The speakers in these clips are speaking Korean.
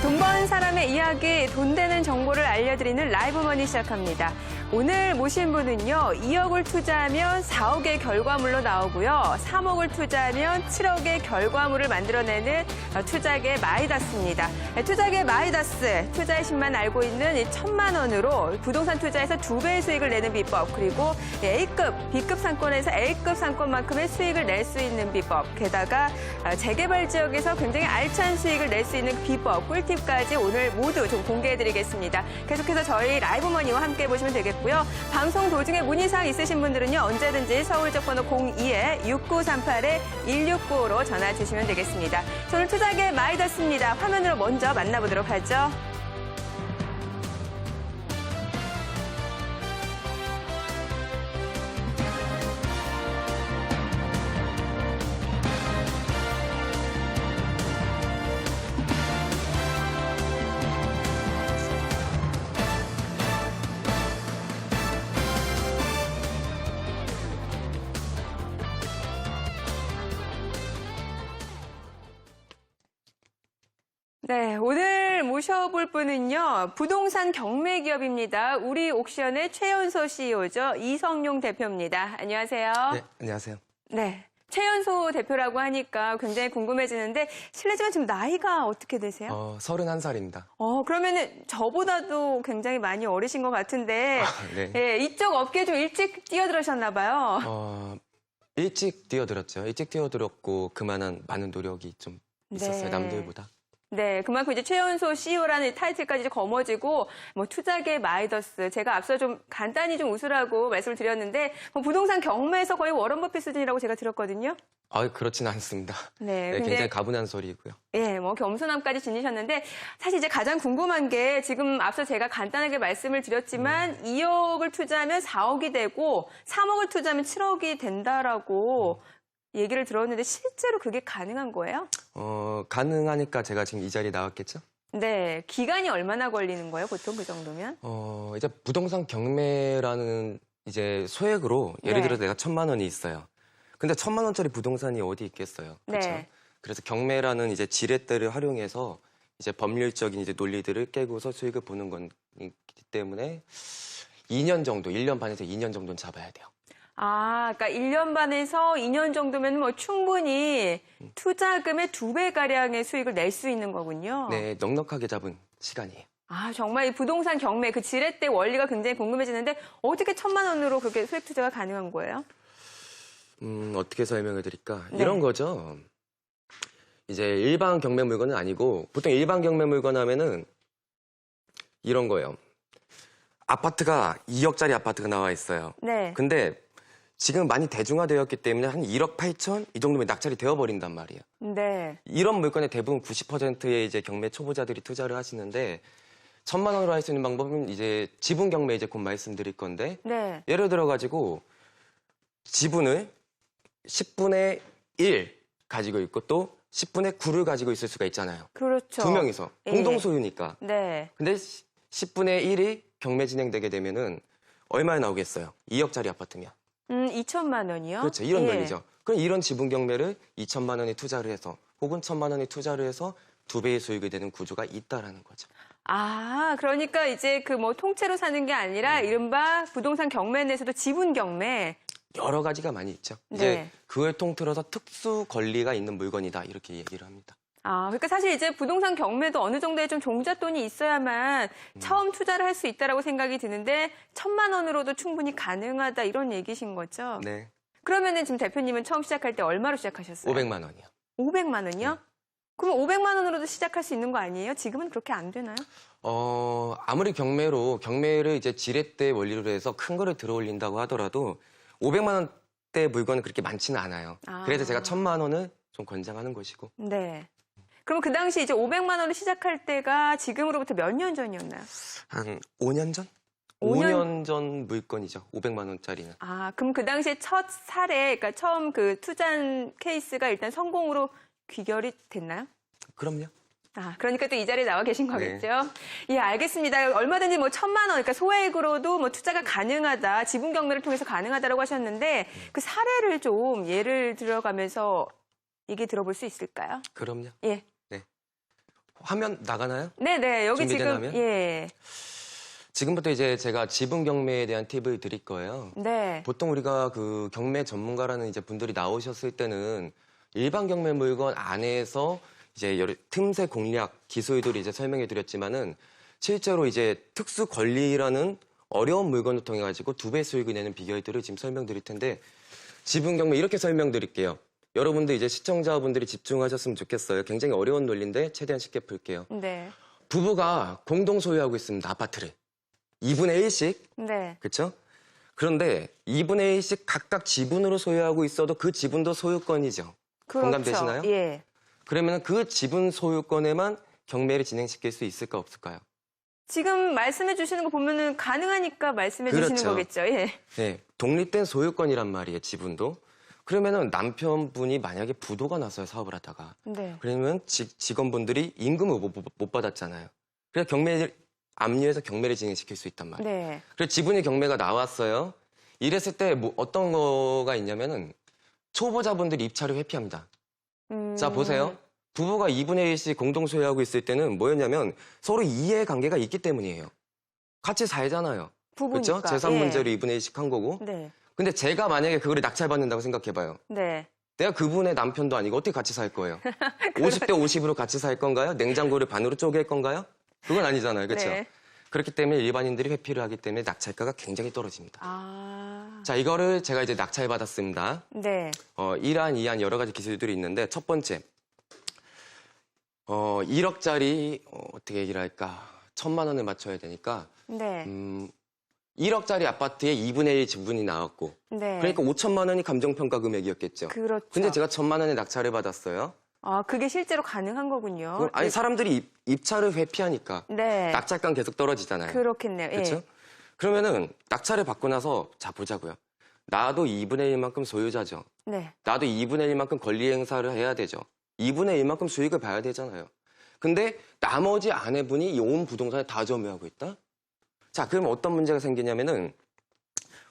돈 번 사람의 이야기, 돈 되는 정보를 알려드리는 라이브 머니 시작합니다. 오늘 모신 분은요, 2억을 투자하면 4억의 결과물로 나오고요, 3억을 투자하면 7억의 결과물을 만들어내는 투자계 마이다스입니다. 투자계 마이다스, 투자의 신만 알고 있는 1,000만 원으로 부동산 투자에서 2배의 수익을 내는 비법, 그리고 A급, B급 상권에서 A급 상권만큼의 수익을 낼 수 있는 비법, 게다가 재개발 지역에서 굉장히 알찬 수익을 낼 수 있는 비법, 꿀팁까지 오늘 모두 좀 공개해드리겠습니다. 계속해서 저희 라이브 머니와 함께 보시면 되겠고요. 방송 도중에 문의사항 있으신 분들은요, 언제든지 서울적 번호 02-6938-1695로 전화 주시면 되겠습니다. 오늘 투자계 마이다스입니다. 화면으로 먼저 만나보도록 하죠. 네, 오늘 모셔볼 분은요, 부동산 경매 기업입니다. 우리 옥션의 최연소 CEO죠. 이성용 대표입니다. 안녕하세요. 네, 안녕하세요. 네, 최연소 대표라고 하니까 굉장히 궁금해지는데, 실례지만 지금 나이가 어떻게 되세요? 31살입니다. 그러면은 저보다도 굉장히 많이 어리신 것 같은데, 네. 예, 이쪽 업계에 좀 일찍 뛰어들으셨나 봐요. 일찍 뛰어들었죠. 일찍 뛰어들었고 그만한 많은 노력이 좀 있었어요, 네. 남들보다. 네, 그만큼 이제 최연소 CEO라는 타이틀까지 이제 거머쥐고, 투자계 마이더스. 제가 앞서 좀 간단히 좀 웃으라고 말씀을 드렸는데, 부동산 경매에서 거의 워런 버핏 수준이라고 제가 들었거든요. 그렇진 않습니다. 네, 네, 근데 굉장히 가분한 소리고요. 예, 겸손함까지 지니셨는데, 사실 이제 가장 궁금한 게 지금 앞서 제가 간단하게 말씀을 드렸지만, 2억을 투자하면 4억이 되고, 3억을 투자하면 7억이 된다라고 얘기를 들었는데, 실제로 그게 가능한 거예요? 가능하니까 제가 지금 이 자리에 나왔겠죠? 네, 기간이 얼마나 걸리는 거예요, 보통 그 정도면? 이제 부동산 경매라는 이제 소액으로 예를 네. 들어서 내가 1,000만 원이 있어요. 근데 1,000만 원짜리 부동산이 어디 있겠어요? 그렇죠? 네. 그래서 경매라는 이제 지렛대를 활용해서 이제 법률적인 이제 논리들을 깨고서 수익을 보는 거기 때문에 2년 정도, 1년 반에서 2년 정도는 잡아야 돼요. 그러니까 1년 반에서 2년 정도면 충분히 투자금의 2배가량의 수익을 낼 수 있는 거군요. 네, 넉넉하게 잡은 시간이에요. 정말 이 부동산 경매, 그 지렛대 원리가 굉장히 궁금해지는데 어떻게 1,000만 원으로 그렇게 수익 투자가 가능한 거예요? 어떻게 설명을 드릴까? 네. 이런 거죠. 이제 일반 경매 물건은 아니고, 보통 일반 경매 물건 하면은 이런 거예요. 아파트가 2억짜리 아파트가 나와 있어요. 네. 근데 지금 많이 대중화되었기 때문에 한 1억 8천 이 정도면 낙찰이 되어버린단 말이에요. 네. 이런 물건에 대부분 90%의 이제 경매 초보자들이 투자를 하시는데 1,000만 원으로 할 수 있는 방법은 이제 지분 경매 이제 곧 말씀드릴 건데 네. 예를 들어 가지고 지분을 10분의 1 가지고 있고 또 10분의 9를 가지고 있을 수가 있잖아요. 그렇죠. 두 명이서 예. 공동 소유니까. 네. 근데 10분의 1이 경매 진행되게 되면은 얼마에 나오겠어요? 2억짜리 아파트면. 2천만 원이요? 그렇죠. 이런 예. 논리죠. 그럼 이런 지분 경매를 2천만 원에 투자를 해서 혹은 1,000만 원에 투자를 해서 2배의 수익이 되는 구조가 있다라는 거죠. 그러니까 이제 통째로 사는 게 아니라 이른바 부동산 경매 내에서도 지분 경매. 여러 가지가 많이 있죠. 네. 이제 그걸 통틀어서 특수 권리가 있는 물건이다 이렇게 얘기를 합니다. 그러니까 사실 이제 부동산 경매도 어느 정도의 좀 종잣돈이 있어야만 처음 투자를 할 수 있다라고 생각이 드는데 1,000만 원으로도 충분히 가능하다 이런 얘기신 거죠? 네. 그러면은 지금 대표님은 처음 시작할 때 얼마로 시작하셨어요? 500만 원이요. 500만 원이요? 네. 그럼 500만 원으로도 시작할 수 있는 거 아니에요? 지금은 그렇게 안 되나요? 아무리 경매를 이제 지렛대 원리로 해서 큰 거를 들어 올린다고 하더라도 500만 원대 물건은 그렇게 많지는 않아요. 그래서 제가 1,000만 원을 좀 권장하는 것이고. 네. 그럼 그 당시 이제 500만 원을 시작할 때가 지금으로부터 몇 년 전이었나요? 한 5년 전? 5년 5년 전 물건이죠. 500만 원짜리는. 그럼 그 당시에 첫 사례, 그러니까 처음 그 투자한 케이스가 일단 성공으로 귀결이 됐나요? 그럼요. 그러니까 또 이 자리에 나와 계신 거겠죠? 네. 예, 알겠습니다. 얼마든지 1,000만 원, 그러니까 소액으로도 투자가 가능하다, 지분 경매를 통해서 가능하다라고 하셨는데 그 사례를 좀 예를 들어가면서 얘기 들어볼 수 있을까요? 그럼요. 예. 네. 화면 나가나요? 네네, 여기 지금, 준비되나요? 예. 지금부터 이제 제가 지분 경매에 대한 팁을 드릴 거예요. 네. 보통 우리가 그 경매 전문가라는 이제 분들이 나오셨을 때는 일반 경매 물건 안에서 이제 여러 틈새 공략 기술들을 이제 설명해 드렸지만은 실제로 이제 특수 권리라는 어려운 물건을 통해 가지고 2배 수익을 내는 비결들을 지금 설명드릴 텐데 지분 경매 이렇게 설명드릴게요. 여러분들 이제 시청자분들이 집중하셨으면 좋겠어요. 굉장히 어려운 논리인데 최대한 쉽게 풀게요. 네. 부부가 공동 소유하고 있습니다. 아파트를. 2분의 1씩. 네. 그렇죠? 그런데 2분의 1씩 각각 지분으로 소유하고 있어도 그 지분도 소유권이죠. 그렇죠. 공감되시나요? 예. 그러면 그 지분 소유권에만 경매를 진행시킬 수 있을까 없을까요? 지금 말씀해 주시는 거 보면은 가능하니까 말씀해 주시는 그렇죠. 거겠죠. 예. 네, 독립된 소유권이란 말이에요, 지분도. 그러면은 남편분이 만약에 부도가 났어요, 사업을 하다가. 네. 그러면 직원분들이 임금을 못 받았잖아요. 그래서 경매를 압류해서 경매를 진행시킬 수 있단 말이에요. 네. 그래서 지분이 경매가 나왔어요. 이랬을 때 뭐 어떤 거가 있냐면은 초보자분들이 입찰을 회피합니다. 자, 보세요. 부부가 2분의 1씩 공동 소유하고 있을 때는 뭐였냐면 서로 이해관계가 있기 때문이에요. 같이 살잖아요. 부부니까. 그렇죠? 재산 예. 문제로 2분의 1씩 한 거고. 네. 근데 제가 만약에 그거를 낙찰받는다고 생각해봐요. 네. 내가 그분의 남편도 아니고 어떻게 같이 살 거예요? 50대 50으로 같이 살 건가요? 냉장고를 반으로 쪼갤 건가요? 그건 아니잖아요. 그렇죠? 네. 그렇기 때문에 일반인들이 회피를 하기 때문에 낙찰가가 굉장히 떨어집니다. 아. 자, 이거를 제가 이제 낙찰받았습니다. 네. 1안, 2안 여러 가지 기술들이 있는데 첫 번째 1억짜리 어떻게 얘기를 할까? 1,000만 원을 맞춰야 되니까 네. 1억짜리 아파트에 2분의 1 지분이 나왔고 네. 그러니까 5천만 원이 감정평가 금액이었겠죠. 그렇죠. 근데 제가 1,000만 원의 낙찰을 받았어요. 아, 그게 실제로 가능한 거군요. 아니 사람들이 입찰을 회피하니까 네. 낙찰가 계속 떨어지잖아요. 그렇겠네요. 예. 그렇죠? 그러면은 낙찰을 받고 나서 자 보자고요. 나도 2분의 1만큼 소유자죠. 네. 나도 2분의 1만큼 권리 행사를 해야 되죠. 2분의 1만큼 수익을 봐야 되잖아요. 근데 나머지 아내분이 이 온 부동산에 다 점유하고 있다? 자, 그러면 어떤 문제가 생기냐면은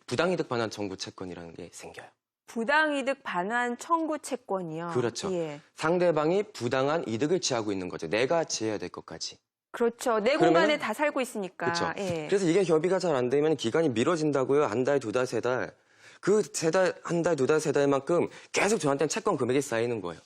부당이득 반환 청구 채권이라는 게 생겨요. 부당이득 반환 청구 채권이요. 그렇죠. 예. 상대방이 부당한 이득을 취하고 있는 거죠. 내가 취해야 될 것까지. 그렇죠. 내 그러면은- 공간에 다 살고 있으니까. 그렇죠. 예. 그래서 이게 협의가 잘 안 되면 기간이 미뤄진다고요. 한 달, 두 달, 세 달. 그 세 달, 한 달, 두 달, 세 달만큼 계속 저한테는 채권 금액이 쌓이는 거예요.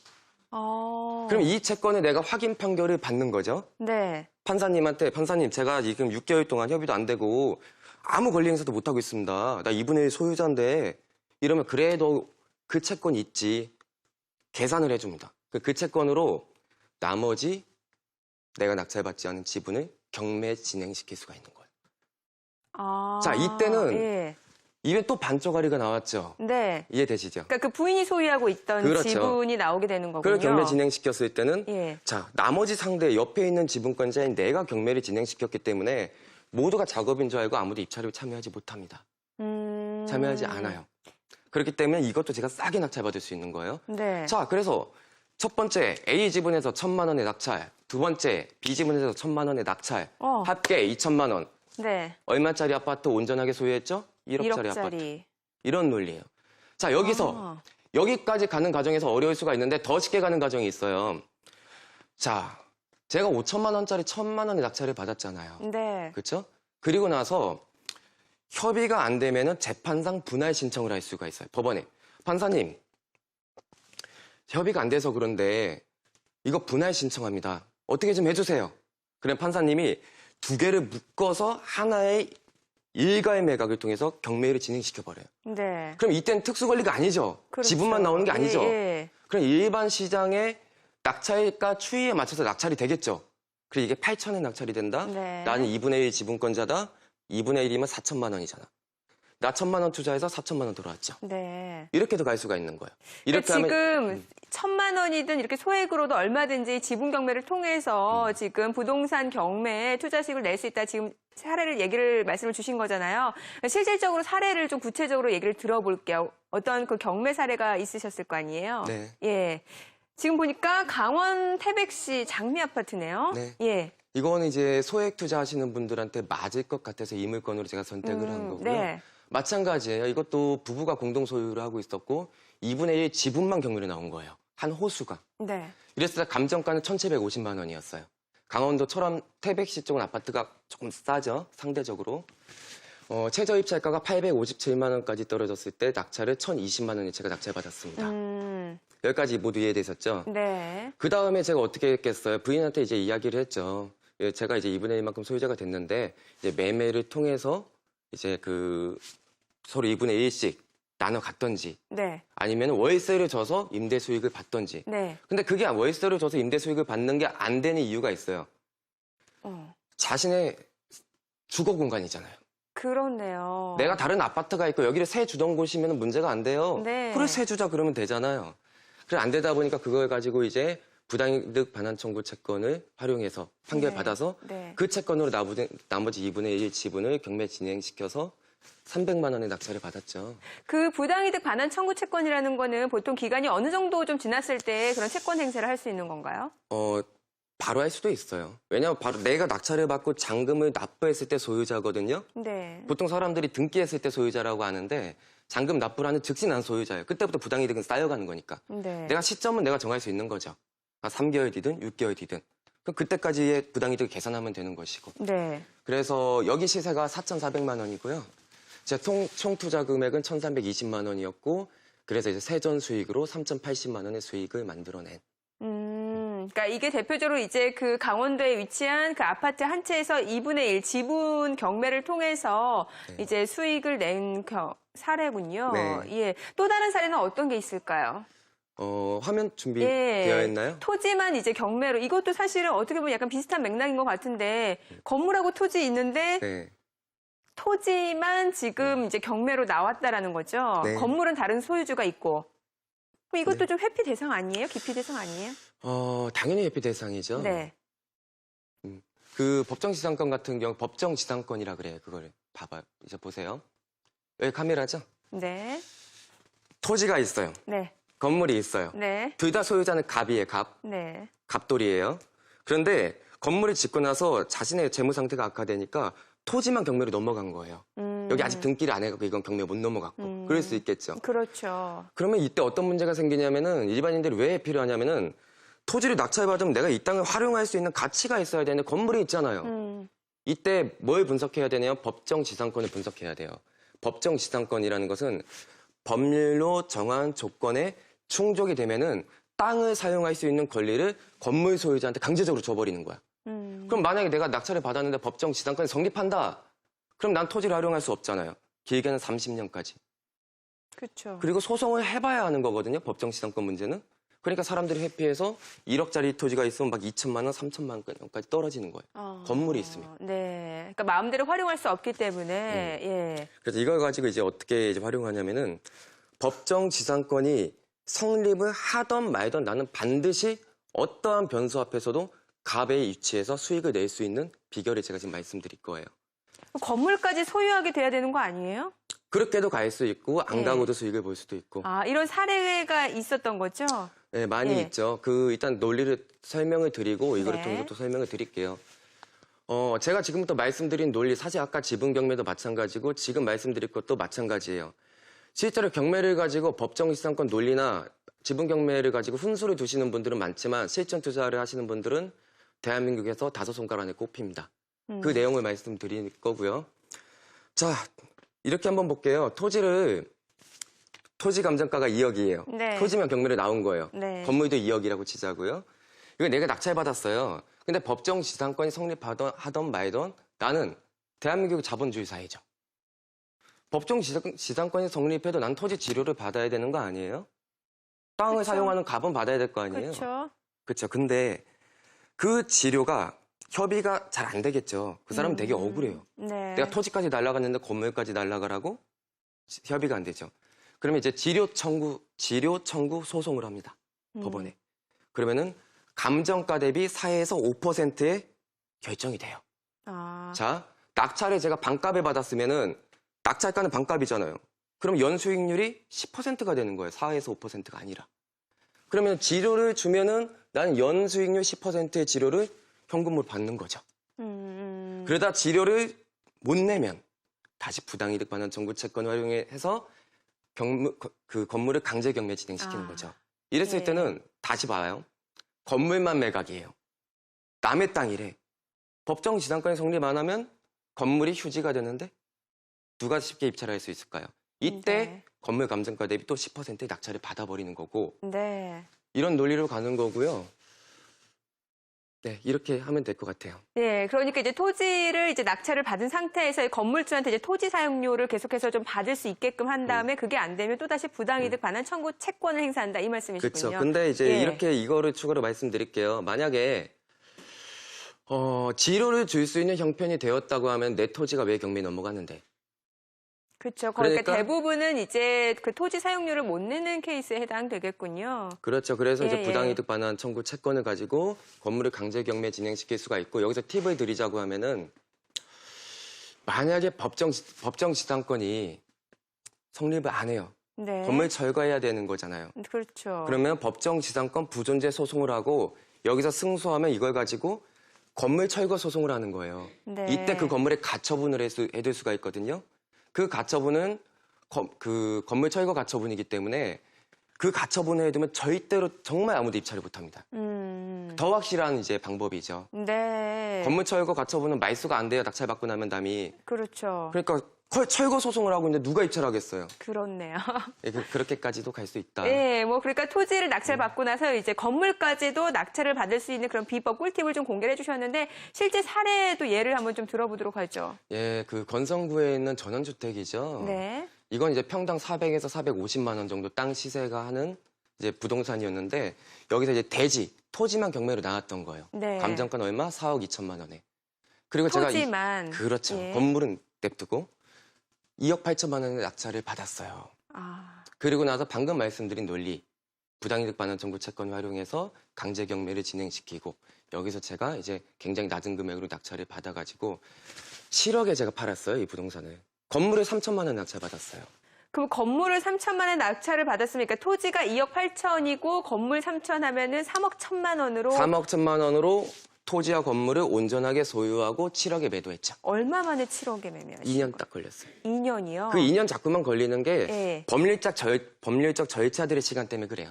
그럼 이 채권을 내가 확인 판결을 받는 거죠. 네. 판사님한테 판사님 제가 지금 6개월 동안 협의도 안 되고 아무 권리 행사도 못 하고 있습니다. 나 2분의 1 소유자인데 이러면 그래도 그 채권 있지. 계산을 해줍니다. 그 채권으로 나머지 내가 낙찰받지 않은 지분을 경매 진행시킬 수가 있는 거예요. 아. 자, 이때는 예. 입에 또 반쪽아리가 나왔죠. 네. 이해되시죠? 그러니까 그 부인이 소유하고 있던 그렇죠. 지분이 나오게 되는 거군요. 그걸 경매 진행시켰을 때는 예. 자, 나머지 상대 옆에 있는 지분권자인 내가 경매를 진행시켰기 때문에 모두가 작업인 줄 알고 아무도 입찰에 참여하지 못합니다. 참여하지 않아요. 그렇기 때문에 이것도 제가 싸게 낙찰받을 수 있는 거예요. 네. 자, 그래서 첫 번째 A 지분에서 1,000만 원의 낙찰, 두 번째 B 지분에서 1,000만 원의 낙찰, 합계 2,000만 원. 네. 얼마짜리 아파트 온전하게 소유했죠? 1억짜리 아파트. 1억짜리. 이런 논리예요. 자, 여기서 여기까지 가는 과정에서 어려울 수가 있는데 더 쉽게 가는 과정이 있어요. 자, 제가 5천만 원짜리 1,000만 원의 낙찰을 받았잖아요. 네. 그렇죠? 그리고 나서 협의가 안 되면은 재판상 분할 신청을 할 수가 있어요. 법원에. 판사님, 협의가 안 돼서 그런데 이거 분할 신청합니다. 어떻게 좀 해주세요. 그럼 판사님이 두 개를 묶어서 하나의 일가의 매각을 통해서 경매를 진행시켜버려요. 네. 그럼 이때는 특수권리가 아니죠. 그렇죠. 지분만 나오는 게 아니죠. 예, 예. 그럼 일반 시장의 낙찰가 추이에 맞춰서 낙찰이 되겠죠. 그리고 이게 8천에 낙찰이 된다? 네. 나는 2분의 1 지분권자다? 2분의 1이면 4천만 원이잖아. 나 1,000만 원 투자해서 4천만 원 돌아왔죠. 네. 이렇게도 갈 수가 있는 거예요. 이렇게 그러니까 하면 지금 1,000만 원이든 이렇게 소액으로도 얼마든지 지분 경매를 통해서 지금 부동산 경매에 투자식을 낼 수 있다. 지금 사례를 말씀을 주신 거잖아요. 실질적으로 사례를 좀 구체적으로 얘기를 들어볼게요. 어떤 그 경매 사례가 있으셨을 거 아니에요? 네. 예. 지금 보니까 강원 태백시 장미 아파트네요. 네. 예. 이거는 이제 소액 투자하시는 분들한테 맞을 것 같아서 이 물건으로 제가 선택을 한 거고요. 네. 마찬가지예요. 이것도 부부가 공동 소유를 하고 있었고 2분의 1 지분만 경매로 나온 거예요. 한 호수가. 네. 이랬을 때 감정가는 1,750만 원이었어요. 강원도 철원 태백시 쪽은 아파트가 조금 싸죠. 상대적으로. 최저 입찰가가 857만 원까지 떨어졌을 때 낙찰을 1,020만 원에 제가 낙찰받았습니다. 여기까지 모두 이해되셨죠? 네. 그 다음에 제가 어떻게 했겠어요? 부인한테 이제 이야기를 했죠. 예, 제가 이제 2분의 1만큼 소유자가 됐는데, 이제 매매를 통해서 이제 서로 2분의 1씩 나눠 갔던지, 네. 아니면 월세를 줘서 임대 수익을 받던지. 네. 근데 그게 월세를 줘서 임대 수익을 받는 게 안 되는 이유가 있어요. 자신의 주거 공간이잖아요. 그렇네요. 내가 다른 아파트가 있고 여기를 새 주던 곳이면 문제가 안 돼요. 네. 그래 새 주자 그러면 되잖아요. 그래 안 되다 보니까 그걸 가지고 이제 부당이득 반환 청구 채권을 활용해서 판결 네. 받아서 네. 그 채권으로 나머지 2분의 1 지분을 경매 진행시켜서 300만 원의 낙찰을 받았죠. 그 부당이득 반환 청구 채권이라는 거는 보통 기간이 어느 정도 좀 지났을 때 그런 채권 행세를 할 수 있는 건가요? 바로 할 수도 있어요. 왜냐하면 바로 내가 낙찰을 받고 잔금을 납부했을 때 소유자거든요. 네. 보통 사람들이 등기했을 때 소유자라고 하는데 잔금 납부를 하는 즉시 난 소유자예요. 그때부터 부당이득은 쌓여가는 거니까. 네. 내가 시점은 내가 정할 수 있는 거죠. 3개월 뒤든 6개월 뒤든. 그럼 그때까지의 부당이득을 계산하면 되는 것이고. 네. 그래서 여기 시세가 4,400만 원이고요. 제 총 투자 금액은 1,320만 원이었고 그래서 이제 세전 수익으로 3,080만 원의 수익을 만들어낸. 그러니까 이게 대표적으로 이제 그 강원도에 위치한 그 아파트 한 채에서 2분의 1 지분 경매를 통해서 네. 이제 수익을 낸 사례군요. 네. 예. 또 다른 사례는 어떤 게 있을까요? 화면 준비되어 있나요? 토지만 이제 경매로 이것도 사실은 어떻게 보면 약간 비슷한 맥락인 것 같은데 건물하고 토지 있는데 네. 토지만 지금 이제 경매로 나왔다라는 거죠. 네. 건물은 다른 소유주가 있고. 그럼 이것도 네. 좀 회피 대상 아니에요? 기피 대상 아니에요? 당연히 회피 대상이죠. 네. 그 법정지상권 같은 경우 법정지상권이라 그래요. 그걸 봐봐요. 이제 보세요. 여기 카메라죠? 네. 토지가 있어요. 네. 건물이 있어요. 네. 둘 다 소유자는 갑이에요. 네. 갑돌이에요. 그런데 건물을 짓고 나서 자신의 재무 상태가 악화되니까 토지만 경매로 넘어간 거예요. 여기 아직 등기를 안 해갖고 이건 경매 못 넘어갔고. 그럴 수 있겠죠. 그렇죠. 그러면 이때 어떤 문제가 생기냐면은 일반인들이 왜 필요하냐면은 토지를 낙찰받으면 내가 이 땅을 활용할 수 있는 가치가 있어야 되는데 건물이 있잖아요. 이때 뭘 분석해야 되냐면 법정지상권을 분석해야 돼요. 법정지상권이라는 것은 법률로 정한 조건에 충족이 되면은 땅을 사용할 수 있는 권리를 건물 소유자한테 강제적으로 줘버리는 거야. 그럼 만약에 내가 낙찰을 받았는데 법정지상권이 성립한다. 그럼 난 토지를 활용할 수 없잖아요. 길게는 30년까지. 그렇죠. 그리고 소송을 해봐야 하는 거거든요. 법정지상권 문제는. 그러니까 사람들이 회피해서 1억짜리 토지가 있으면 막 2천만 원, 3천만 원까지 떨어지는 거예요. 건물이 있으면. 네. 그러니까 마음대로 활용할 수 없기 때문에, 예. 그래서 이걸 가지고 이제 어떻게 이제 활용하냐면은 법정지상권이 성립을 하던 말던 나는 반드시 어떠한 변수 앞에서도 갑의 위치에서 수익을 낼 수 있는 비결을 제가 지금 말씀드릴 거예요. 건물까지 소유하게 돼야 되는 거 아니에요? 그렇게도 갈 수 있고 안 네. 가고도 수익을 볼 수도 있고. 이런 사례가 있었던 거죠? 네, 많이 예. 있죠. 일단 논리를 설명을 드리고 이거를 네. 통해서 또 설명을 드릴게요. 제가 지금부터 말씀드린 논리, 사실 아까 지분 경매도 마찬가지고 지금 말씀드릴 것도 마찬가지예요. 실제로 경매를 가지고 법정지상권 논리나 지분 경매를 가지고 훈수를 두시는 분들은 많지만 실전 투자를 하시는 분들은 대한민국에서 5손가락 안에 꼽힙니다. 그 내용을 말씀드릴 거고요. 자, 이렇게 한번 볼게요. 토지 감정가가 2억이에요. 네. 토지면 경매로 나온 거예요. 네. 건물도 2억이라고 치자고요. 이거 내가 낙찰받았어요. 근데 법정지상권이 성립하던 말던 나는 대한민국 자본주의 사회죠. 법정지상권이 성립해도 난 토지 지료를 받아야 되는 거 아니에요? 땅을 그쵸. 사용하는 값은 받아야 될 거 아니에요? 그렇죠. 그렇죠. 근데 그 지료가 협의가 잘 안 되겠죠. 그 사람은 되게 억울해요. 네. 내가 토지까지 날아갔는데 건물까지 날아가라고 협의가 안 되죠. 그러면 이제 지료 청구 소송을 합니다. 법원에. 그러면은 감정가 대비 4에서 5%의 결정이 돼요. 자, 낙찰을 제가 반값에 받았으면은 낙찰가는 반값이잖아요. 그럼 연수익률이 10%가 되는 거예요. 4에서 5%가 아니라. 그러면 지료를 주면은 나는 연수익률 10%의 지료를 현금으로 받는 거죠. 그러다 지료를 못 내면 다시 부당이득 반환 청구 채권을 활용해서 그 건물을 강제 경매 진행시키는 거죠. 이랬을 네. 때는 다시 봐요. 건물만 매각이에요. 남의 땅이래. 법정 지상권이 성립 안 하면 건물이 휴지가 되는데 누가 쉽게 입찰할 수 있을까요? 이때 네. 건물 감정가 대비 또 10%의 낙찰을 받아버리는 거고 네. 이런 논리로 가는 거고요. 네, 이렇게 하면 될 것 같아요. 네, 그러니까 이제 토지를 이제 낙찰을 받은 상태에서 건물주한테 이제 토지 사용료를 계속해서 좀 받을 수 있게끔 한 다음에 그게 안 되면 또다시 부당이득 반환 청구 채권을 행사한다 이 말씀이시군요. 그렇죠. 근데 이제 예. 이렇게 이거를 추가로 말씀드릴게요. 만약에 지료를 줄 수 있는 형편이 되었다고 하면 내 토지가 왜 경매에 넘어가는데? 그렇죠. 그러니까 그러니까 대부분은 이제 그 토지 사용료를 못 내는 케이스에 해당되겠군요. 그렇죠. 그래서 이제 예, 부당이득 반환 청구 채권을 가지고 건물을 강제 경매 진행시킬 수가 있고 여기서 팁을 드리자고 하면은 만약에 법정 지상권이 성립을 안 해요. 네. 건물 철거해야 되는 거잖아요. 그렇죠. 그러면 법정 지상권 부존재 소송을 하고 여기서 승소하면 이걸 가지고 건물 철거 소송을 하는 거예요. 네. 이때 그 건물에 가처분을 해둘 수가 있거든요. 그 가처분은 그 건물 철거 가처분이기 때문에 그 가처분을 해두면 절대로 정말 아무도 입찰을 못합니다. 더 확실한 이제 방법이죠. 네. 건물 철거 가처분은 말수가 안 돼요. 낙찰받고 나면 남이. 그렇죠. 그러니까 철거 소송을 하고 있는데 누가 입찰하겠어요. 그렇네요. 예, 그렇게까지도 갈 수 있다. 네, 뭐 그러니까 토지를 낙찰받고 나서 이제 건물까지도 낙찰을 받을 수 있는 그런 비법 꿀팁을 좀 공개해 주셨는데 실제 사례도 예를 한번 좀 들어보도록 하죠. 예, 그 건성구에 있는 전원주택이죠. 네. 이건 이제 평당 400에서 450만 원 정도 땅 시세가 하는 이제 부동산이었는데 여기서 이제 대지, 토지만 경매로 나왔던 거예요. 네. 감정가는 얼마? 4억 2천만 원에. 그리고 토지만. 그렇죠. 예. 건물은 냅두고 2억 8천만 원의 낙찰을 받았어요. 아, 그리고 나서 방금 말씀드린 논리, 부당이득 반환 청구 채권을 활용해서 강제 경매를 진행시키고 여기서 제가 이제 굉장히 낮은 금액으로 낙찰을 받아가지고 7억에 제가 팔았어요, 이 부동산을. 건물을 3천만 원 낙찰 받았어요. 그럼 건물을 3천만 원 낙찰을 받았으니까 토지가 2억 8천이고 건물 3천 하면은 3억 1천만 원으로 3억 1천만 원으로 토지와 건물을 온전하게 소유하고 7억에 매도했죠. 얼마 만에 7억에 매매하신 2년 딱 걸렸어요. 2년이요? 그 2년 자꾸만 걸리는 게 예. 법률적 절차들의 시간 때문에 그래요.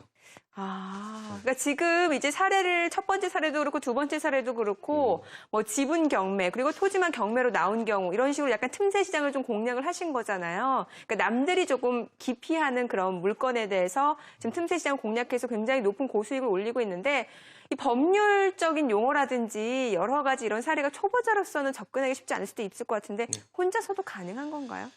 아, 그러니까 지금 이제 사례를 첫 번째 사례도 그렇고 두 번째 사례도 그렇고 뭐 지분 경매 그리고 토지만 경매로 나온 경우 이런 식으로 약간 틈새 시장을 좀 공략을 하신 거잖아요. 그러니까 남들이 조금 기피하는 그런 물건에 대해서 지금 틈새 시장 공략해서 굉장히 높은 고수익을 올리고 있는데 이 법률적인 용어라든지 여러 가지 이런 사례가 초보자로서는 접근하기 쉽지 않을 수도 있을 것 같은데 혼자서도 가능한 건가요?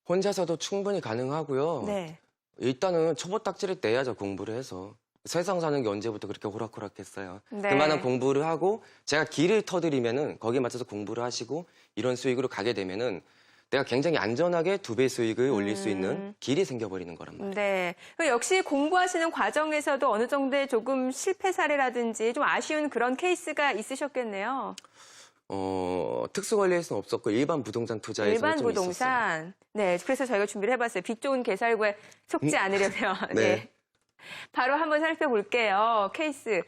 혼자서도 충분히 가능하고요. 네. 일단은 초보 딱지를 떼야죠, 공부를 해서. 세상 사는 게 언제부터 그렇게 호락호락했어요. 네. 그만한 공부를 하고 제가 길을 터드리면은 거기에 맞춰서 공부를 하시고 이런 수익으로 가게 되면은 내가 굉장히 안전하게 2배 수익을 올릴 수 있는 길이 생겨버리는 거란 말이에요. 네. 역시 공부하시는 과정에서도 어느 정도의 조금 실패 사례라든지 좀 아쉬운 그런 케이스가 있으셨겠네요. 특수관리에서는 없었고 일반 부동산 투자에서는 일반 좀 있었어요. 부동산. 네. 그래서 저희가 준비를 해봤어요. 빚 좋은 개살구에 속지 않으려면. 네. 네. 바로 한번 살펴볼게요. 케이스.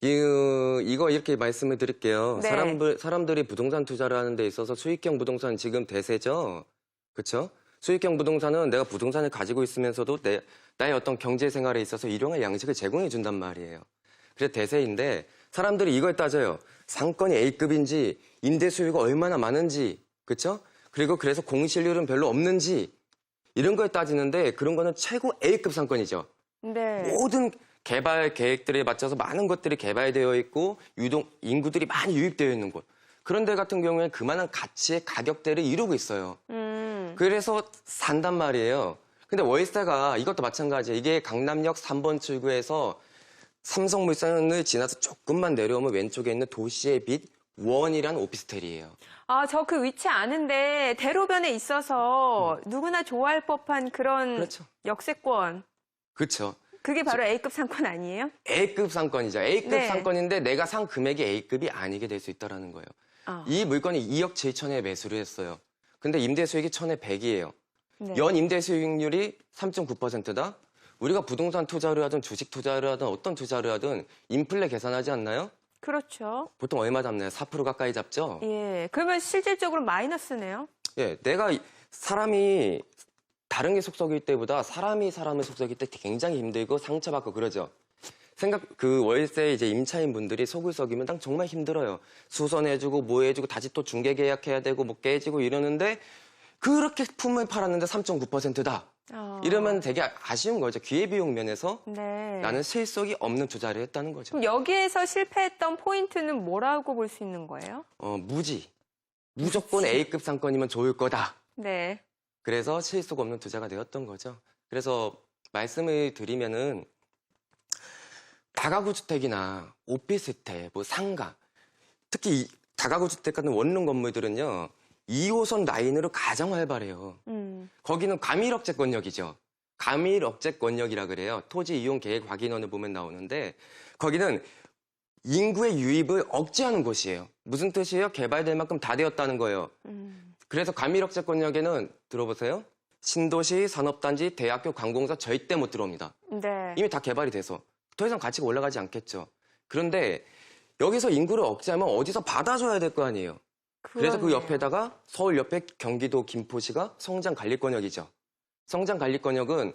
이거 이렇게 말씀을 드릴게요. 네. 사람들이 부동산 투자를 하는 데 있어서 수익형 부동산 지금 대세죠. 그렇죠? 수익형 부동산은 내가 부동산을 가지고 있으면서도 나의 어떤 경제 생활에 있어서 일용할 양식을 제공해 준단 말이에요. 그래서 대세인데 사람들이 이걸 따져요. 상권이 A급인지 임대 수요가 얼마나 많은지 그렇죠? 그리고 그래서 공실률은 별로 없는지 이런 걸 따지는데 그런 거는 최고 A급 상권이죠. 네. 모든 개발 계획들에 맞춰서 많은 것들이 개발되어 있고 인구들이 많이 유입되어 있는 곳. 그런 데 같은 경우에는 그만한 가치의 가격대를 이루고 있어요. 그래서 산단 말이에요. 근데 월세가 이것도 마찬가지예요. 이게 강남역 3번 출구에서 삼성물산을 지나서 조금만 내려오면 왼쪽에 있는 도시의 빛 원이라는 오피스텔이에요. 아, 저 그 위치 아는데 대로변에 있어서 누구나 좋아할 법한 그런 그렇죠. 역세권. 그렇죠. 그게 바로 A급 상권 아니에요? A급 상권이죠. A급 네. 상권인데 내가 산 금액이 A급이 아니게 될 수 있다는 거예요. 이 물건이 2억 7천에 매수를 했어요. 근데 임대 수익이 1,000에 100이에요. 네. 연 임대 수익률이 3.9%다? 우리가 부동산 투자를 하든 주식 투자를 하든 어떤 투자를 하든 인플레 계산하지 않나요? 그렇죠. 보통 얼마 잡나요? 4% 가까이 잡죠? 예. 그러면 실질적으로 마이너스네요. 예, 사람이 다른 게 속썩일 때보다 사람이 사람을 속썩일 때 굉장히 힘들고 상처받고 그러죠. 그 월세 이제 임차인 분들이 속을 썩이면 난 정말 힘들어요. 수선해주고 뭐 해주고 다시 또 중개 계약해야 되고 뭐 깨지고 이러는데 그렇게 품을 팔았는데 3.9%다. 이러면 되게 아쉬운 거죠. 기회비용 면에서 네. 나는 실속이 없는 투자를 했다는 거죠. 그럼 여기에서 실패했던 포인트는 뭐라고 볼 수 있는 거예요? 무조건 A급 상권이면 좋을 거다. 네. 그래서 실속 없는 투자가 되었던 거죠. 그래서 말씀을 드리면은 다가구 주택이나 오피스텔, 뭐 상가, 특히 다가구 주택 같은 원룸 건물들은요. 2호선 라인으로 가장 활발해요. 거기는 과밀억제권역이죠. 과밀억제권역이라 그래요. 토지 이용 계획 확인원을 보면 나오는데 거기는 인구의 유입을 억제하는 곳이에요. 무슨 뜻이에요? 개발될 만큼 다 되었다는 거예요. 그래서 과밀억제권역에는 들어보세요. 신도시, 산업단지, 대학교, 관공서 절대 못 들어옵니다. 네. 이미 다 개발이 돼서 더 이상 가치가 올라가지 않겠죠. 그런데 여기서 인구를 억제하면 어디서 받아줘야 될 거 아니에요. 그래서 그 옆에다가 서울 옆에 경기도 김포시가 성장관리권역이죠. 성장관리권역은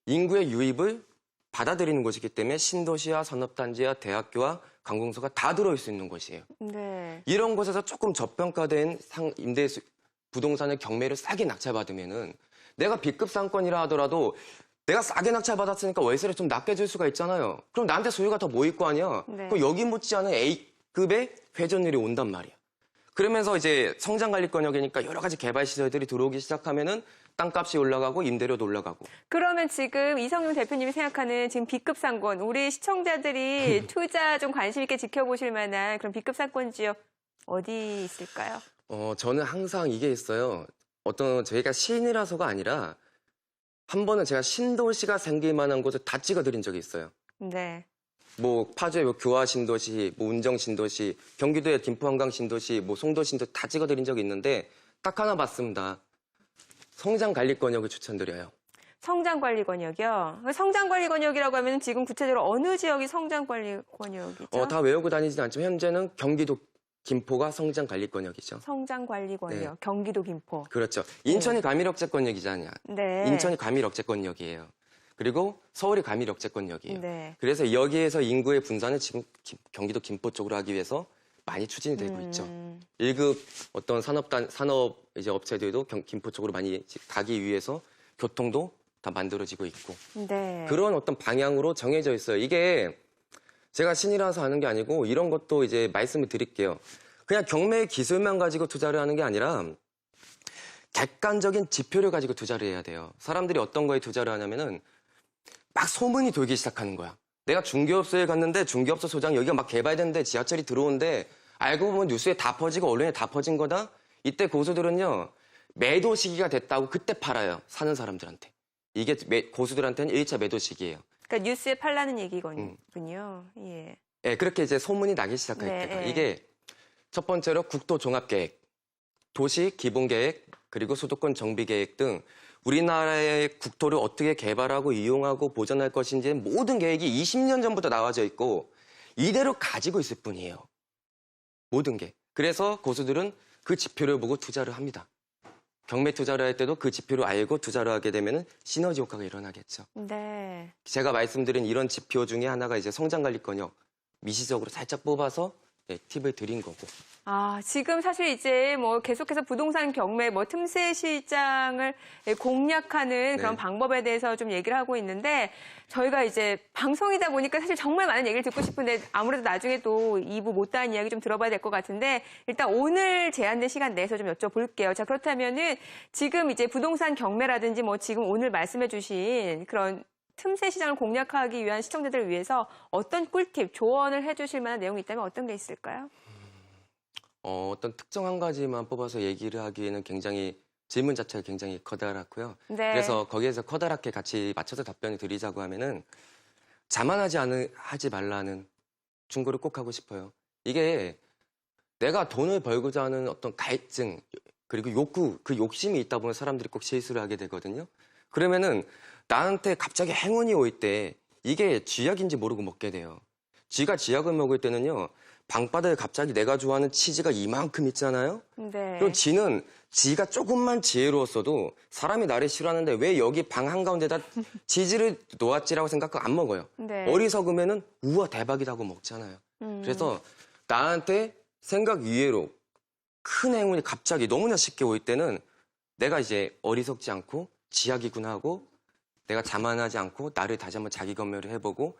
인구의 유입을 받아들이는 곳이기 때문에 신도시와 산업단지와 대학교와 관공서가 다 들어올 수 있는 곳이에요. 네. 이런 곳에서 조금 저평가된 부동산의 경매를 싸게 낙찰받으면은 내가 B급 상권이라 하더라도 내가 싸게 낙찰받았으니까 월세를 좀 낮게 줄 수가 있잖아요. 그럼 나한테 소유가 더 모일 거 아니야. 네. 그럼 여기 못지않은 A급의 회전율이 온단 말이야. 그러면서 이제 성장관리권역이니까 여러 가지 개발 시설들이 들어오기 시작하면은 땅값이 올라가고 임대료도 올라가고. 그러면 지금 이성용 대표님이 생각하는 지금 B급 상권, 우리 시청자들이 투자 좀 관심 있게 지켜보실 만한 그런 B급 상권 지역 어디 있을까요? 저는 항상 이게 있어요. 저희가 시인이라서가 아니라 한 번은 제가 신도시가 생길 만한 곳을 다 찍어드린 적이 있어요. 네. 뭐 파주의 교화 신도시, 뭐 운정 신도시, 경기도의 김포 한강 신도시, 뭐 송도 신도시 다 찍어드린 적이 있는데 딱 하나 봤습니다. 성장관리권역을 추천드려요. 성장관리권역이요? 성장관리권역이라고 하면 지금 구체적으로 어느 지역이 성장관리권역이죠? 다 외우고 다니진 않지만 현재는 경기도 김포가 성장관리권역이죠. 성장관리권역, 네. 경기도 김포. 그렇죠. 인천이 과밀억제권역이잖아요. 네. 인천이 과밀억제권역이에요. 그리고 서울이 과밀억제권역이에요. 네. 그래서 여기에서 인구의 분산을 지금 경기도 김포 쪽으로 하기 위해서 많이 추진이 되고 있죠. 1급 어떤 산업 이제 업체들도 김포 쪽으로 많이 가기 위해서 교통도 다 만들어지고 있고. 네. 그런 어떤 방향으로 정해져 있어요. 이게 제가 신이라서 하는 게 아니고 이런 것도 이제 말씀을 드릴게요. 그냥 경매 기술만 가지고 투자를 하는 게 아니라 객관적인 지표를 가지고 투자를 해야 돼요. 사람들이 어떤 거에 투자를 하냐면은 막 소문이 돌기 시작하는 거야. 내가 중개업소에 갔는데 중개업소 소장 여기가 막 개발됐는데 지하철이 들어오는데 알고 보면 뉴스에 다 퍼지고 언론에 다 퍼진 거다. 이때 고수들은요. 매도 시기가 됐다고 그때 팔아요. 사는 사람들한테. 이게 고수들한테는 1차 매도 시기예요. 그러니까 뉴스에 팔라는 얘기군요. 예. 네, 그렇게 이제 소문이 나기 시작할 네, 때가. 네. 이게 첫 번째로 국토 종합계획, 도시 기본계획, 그리고 수도권 정비계획 등 우리나라의 국토를 어떻게 개발하고 이용하고 보존할 것인지 모든 계획이 20년 전부터 나와져 있고 이대로 가지고 있을 뿐이에요. 모든 게. 그래서 고수들은 그 지표를 보고 투자를 합니다. 경매 투자를 할 때도 그 지표를 알고 투자를 하게 되면 시너지 효과가 일어나겠죠. 네. 제가 말씀드린 이런 지표 중에 하나가 이제 성장관리권역 미시적으로 살짝 뽑아서 팁을 드린 거고. 지금 사실 이제 뭐 계속해서 부동산 경매, 뭐 틈새 시장을 공략하는 그런 네. 방법에 대해서 좀 얘기를 하고 있는데 저희가 이제 방송이다 보니까 사실 정말 많은 얘기를 듣고 싶은데 아무래도 나중에 또 2부 못다한 이야기 좀 들어봐야 될 것 같은데 일단 오늘 제한된 시간 내에서 좀 여쭤볼게요. 자, 그렇다면은 지금 이제 부동산 경매라든지 뭐 지금 오늘 말씀해 주신 그런 틈새 시장을 공략하기 위한 시청자들을 위해서 어떤 꿀팁, 조언을 해주실 만한 내용이 있다면 어떤 게 있을까요? 어떤 특정 한 가지만 뽑아서 얘기를 하기에는 굉장히 질문 자체가 굉장히 커다랗고요. 네. 그래서 거기에서 커다랗게 같이 맞춰서 답변을 드리자고 하면은 자만하지 말라는 충고를 꼭 하고 싶어요. 이게 내가 돈을 벌고자 하는 어떤 갈증 그리고 욕구, 그 욕심이 있다 보면 사람들이 꼭 실수를 하게 되거든요. 그러면은 나한테 갑자기 행운이 올 때 이게 쥐약인지 모르고 먹게 돼요. 쥐가 쥐약을 먹을 때는요. 방바닥에 갑자기 내가 좋아하는 치즈가 이만큼 있잖아요. 네. 그럼 쥐는 지가 조금만 지혜로웠어도 사람이 나를 싫어하는데 왜 여기 방 한가운데다 치즈를 놓았지라고 생각하고 안 먹어요. 네. 어리석으면은 우와 대박이다 하고 먹잖아요. 그래서 나한테 생각 이외로 큰 행운이 갑자기 너무나 쉽게 올 때는 내가 이제 어리석지 않고 지약이구나 하고 내가 자만하지 않고 나를 다시 한번 자기 검열을 해보고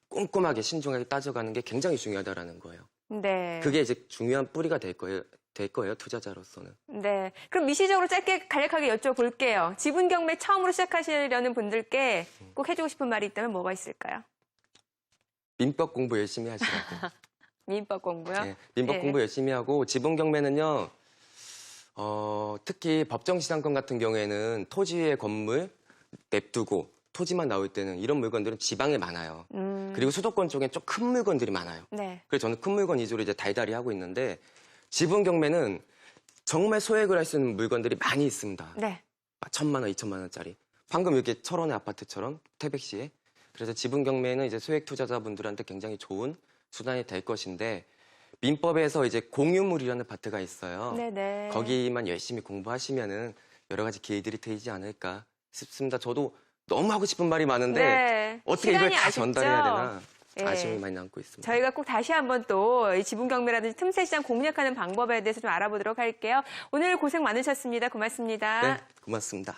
꼼꼼하게 신중하게 따져가는 게 굉장히 중요하다라는 거예요. 네. 그게 이제 중요한 뿌리가 될 거예요, 투자자로서는. 네. 그럼 미시적으로 짧게 간략하게 여쭤볼게요. 지분 경매 처음으로 시작하시려는 분들께 꼭 해주고 싶은 말이 있다면 뭐가 있을까요? 민법 공부 열심히 하시라고. 민법 공부요? 네, 민법 네. 공부 열심히 하고 지분 경매는요. 특히 법정시장권 같은 경우에는 토지의 건물 냅두고 토지만 나올 때는 이런 물건들은 지방에 많아요. 그리고 수도권 쪽엔 좀 큰 물건들이 많아요. 네. 그래서 저는 큰 물건 위주로 이제 달달이 하고 있는데 지분 경매는 정말 소액을 할 수 있는 물건들이 많이 있습니다. 네. 1,000만 원, 2천만 원짜리. 방금 이렇게 철원의 아파트처럼 태백시에. 그래서 지분 경매는 이제 소액 투자자분들한테 굉장히 좋은 수단이 될 것인데 민법에서 이제 공유물이라는 파트가 있어요. 네네. 거기만 열심히 공부하시면은 여러 가지 기회들이 되지 않을까 싶습니다. 저도 너무 하고 싶은 말이 많은데 네. 어떻게 이걸 시간이 다 아쉽죠? 전달해야 되나 예. 아쉬움이 많이 남고 있습니다. 저희가 꼭 다시 한번 또 이 지분 경매라든지 틈새 시장 공략하는 방법에 대해서 좀 알아보도록 할게요. 오늘 고생 많으셨습니다. 고맙습니다. 네, 고맙습니다.